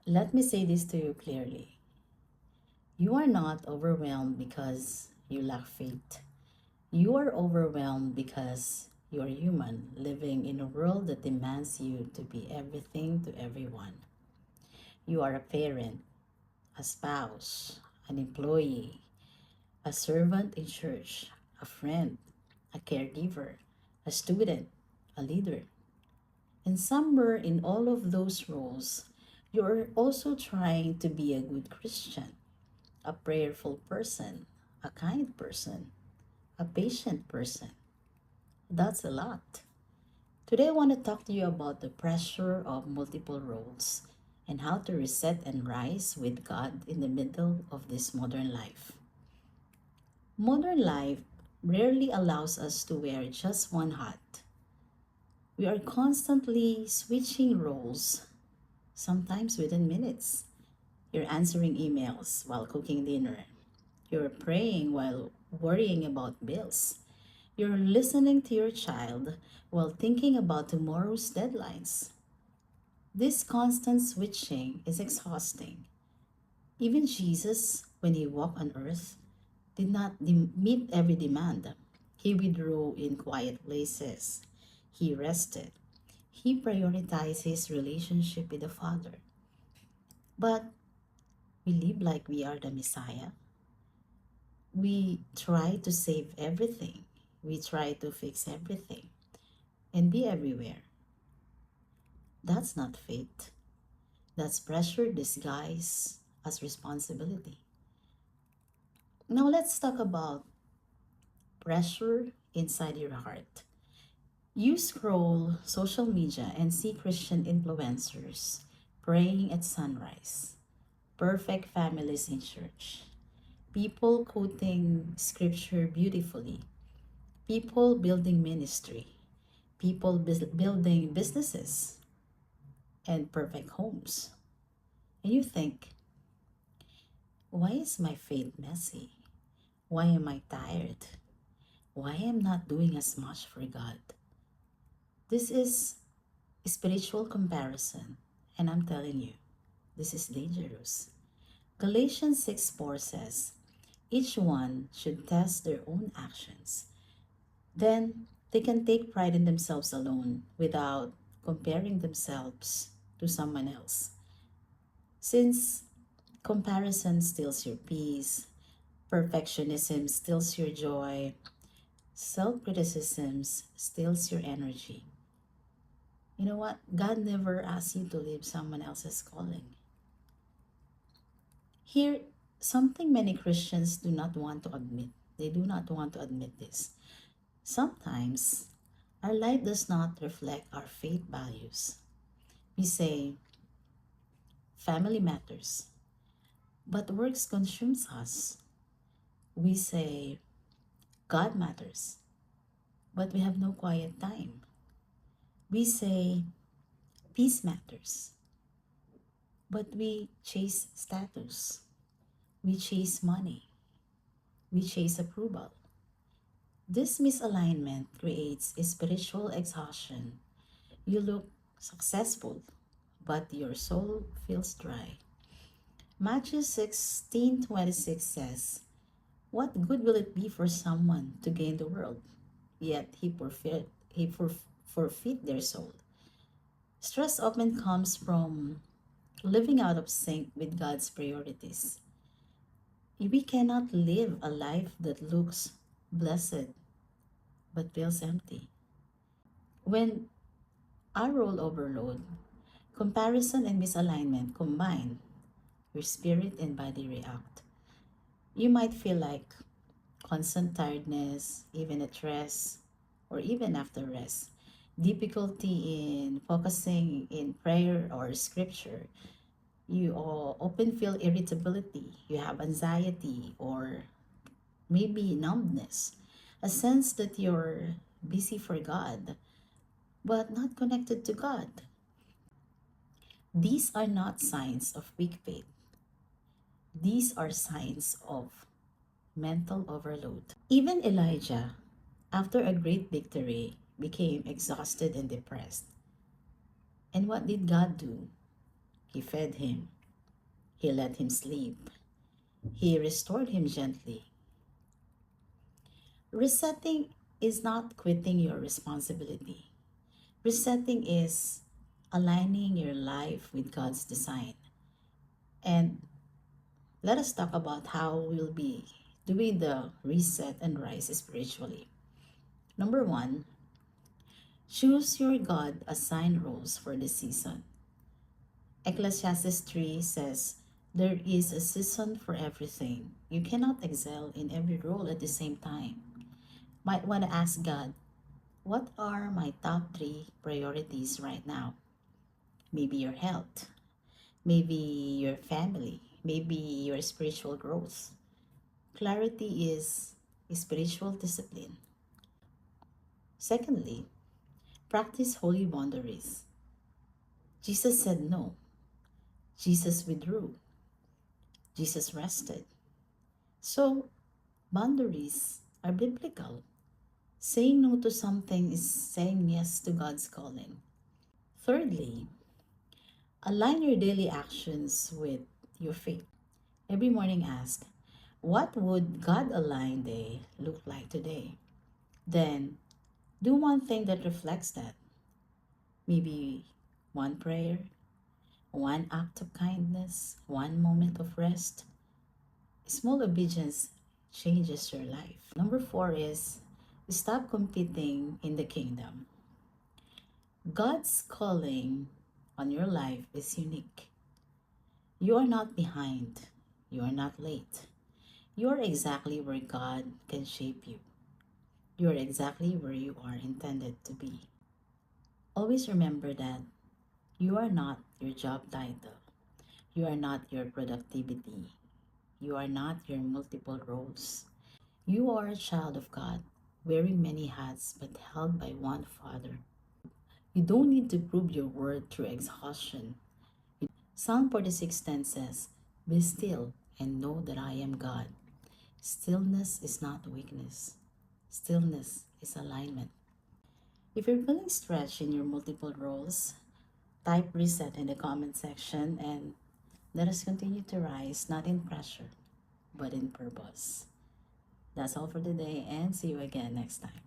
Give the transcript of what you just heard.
Let me say this to you clearly. You are not overwhelmed because you lack faith. You are overwhelmed because you are human, living in a world that demands you to be everything to everyone. You are a parent, a spouse, an employee, a servant in church, a friend, a caregiver, a student, a leader. And somewhere in all of those roles, you're also trying to be a good Christian, a prayerful person, a kind person, a patient person. That's a lot. Today, I want to talk to you about the pressure of multiple roles and how to reset and rise with God in the middle of this modern life. Modern life rarely allows us to wear just one hat. We are constantly switching roles, sometimes within minutes. You're answering emails while cooking dinner. You're praying while worrying about bills. You're listening to your child while thinking about tomorrow's deadlines. This constant switching is exhausting. Even Jesus, when he walked on earth, did not meet every demand. He withdrew in quiet places. He rested. He prioritized his relationship with the Father. But we live like we are the Messiah. We try to save everything. We try to fix everything and be everywhere. That's not faith. That's pressure disguised as responsibility. Now let's talk about pressure inside your heart. You scroll social media and see Christian influencers praying at sunrise, perfect families in church, people quoting scripture beautifully, people building ministry, people building businesses and perfect homes. And you think, why is my faith messy? Why am I tired? Why am not doing as much for God? This is spiritual comparison, and I'm telling you, this is dangerous. Galatians 6:4 says, each one should test their own actions. Then they can take pride in themselves alone without comparing themselves to someone else. Since comparison steals your peace, perfectionism steals your joy, self criticism steals your energy. You know what? God never asks you to live someone else's calling. Here, something many Christians do not want to admit. They do not want to admit this. Sometimes, our life does not reflect our faith values. We say, family matters, but works consumes us. We say, God matters, but we have no quiet time. We say, peace matters, but we chase status. We chase money. We chase approval. This misalignment creates a spiritual exhaustion. You look successful, but your soul feels dry. Matthew 16:26 says, what good will it be for someone to gain the world, yet he forfeit their soul? Stress often comes from living out of sync with God's priorities. We cannot live a life that looks blessed but feels empty. When our role overload, comparison and misalignment combine, your spirit and body react. You might feel like constant tiredness, even at rest, or even after rest, difficulty in focusing in prayer or scripture. You all often feel irritability, you have anxiety, or maybe numbness, a sense that you're busy for God, but not connected to God. These are not signs of weak faith. These are signs of mental overload. Even Elijah, after a great victory, became exhausted and depressed. And what did God do? He fed him. He let him sleep. He restored him gently. Resetting is not quitting your responsibility. Resetting is aligning your life with God's design. And let us talk about how we'll be doing the reset and rise spiritually. Number one, choose your God assigned roles for the season. Ecclesiastes 3 says, there is a season for everything. You cannot excel in every role at the same time. Might want to ask God, what are my top three priorities right now? Maybe your health, maybe your family, maybe your spiritual growth. Clarity is spiritual discipline. Secondly, practice holy boundaries. Jesus said no. Jesus withdrew. Jesus rested. So, boundaries are biblical. Saying no to something is saying yes to God's calling. Thirdly, align your daily actions with your faith. Every morning ask, what would God aligned day look like today? Then do one thing that reflects that. Maybe one prayer, one act of kindness, one moment of rest. Small obedience changes your life. Number four is stop competing in the kingdom. God's calling on your life is unique. You are not behind. You are not late. You are exactly where God can shape you. You are exactly where you are intended to be. Always remember that you are not your job title. You are not your productivity. You are not your multiple roles. You are a child of God, wearing many hats but held by one Father. You don't need to prove your worth through exhaustion. Psalm 46:10 says, be still and know that I am God. Stillness is not weakness. Stillness is alignment. If you're feeling stretched in your multiple roles, type reset in the comment section and let us continue to rise, not in pressure, but in purpose. That's all for today, and see you again next time.